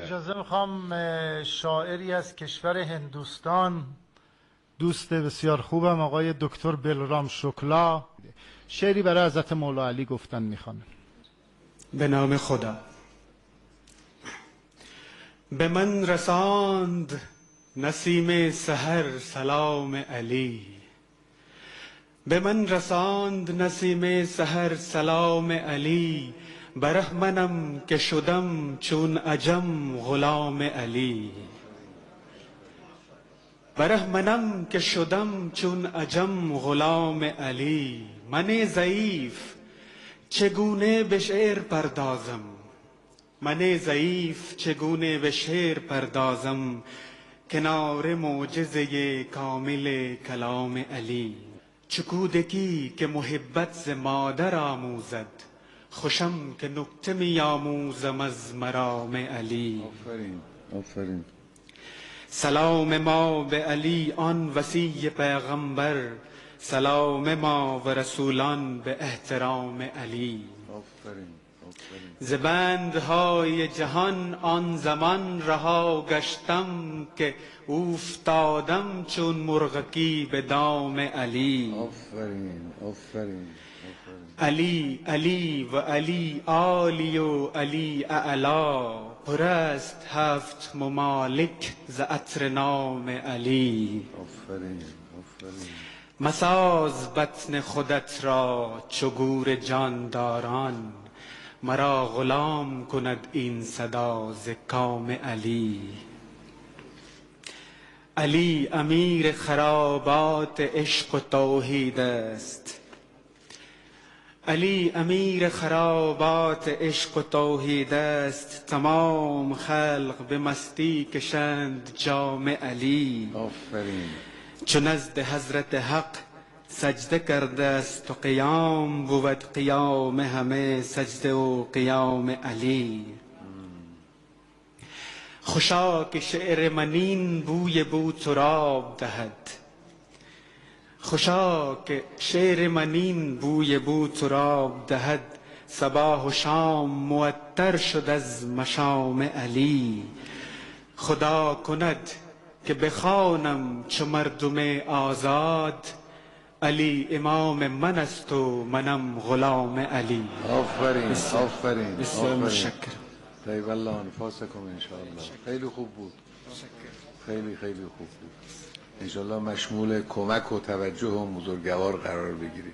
اجازه میخوام شاعری از کشور هندوستان، دوست بسیار خوبم، آقای دکتر بلرام شکلا، شعری برای حضرت مولا علی گفتن میخوانم. به نام خدا. به من رساند نسیم سحر سلام علی، به من رساند نسیم سحر سلام علی، بره منم که شدم چون عجم غلام علی، بره منم که شدم چون عجم غلام علی، من ضعیف چگونه به شعر پردازم، من ضعیف چگونه به شعر پردازم، کنار معجزه کامل کلام علی. چو کودکی که محبت ز مادر آموزد، خوشم که نکته می آموزم از مرام علی. آفرین آفرین. سلام ما به علی آن وصی پیغمبر، سلام ما و رسولان به احترام علی. آفرین آفرین. ز بندهای جهان آن زمان رها گشتم، که اوفتادم چون مرغکی به دام علی. آفرین آفرین. علی علی و علی عالی و علی اعلا، پر است هفت ممالک ز عطر نام علی. آفرین آفرین. مساز بطن خودت را چو گور جانداران، مرا غلام کند این صدا ز کام علی. علی امیر خرابات عشق و توحید است، علی امیر خرابات عشق و توحید است، تمام خلق به مستی کشند جام علی. آفرین. چو نزد حضرت حق سجده کرده است و قیام، بود قیام همه سجده و قیام علی. خوشا که شعر منین بوی بوتراب دهد، خوشا که شعر منین بوی بوتراب دهد، صباح و شام معطر شد از مشام علی. خدا کند که بخوانم چو مردم آزاد، علی امام من است و منم غلام علی. آفرین آفرین. بسیار متشکرم. طیب الله انفاسکم انشاءالله. خیلی خوب بود، خیلی خیلی خوب بود. انشاءالله مشمول کمک و توجه و بزرگوار قرار بگیرید.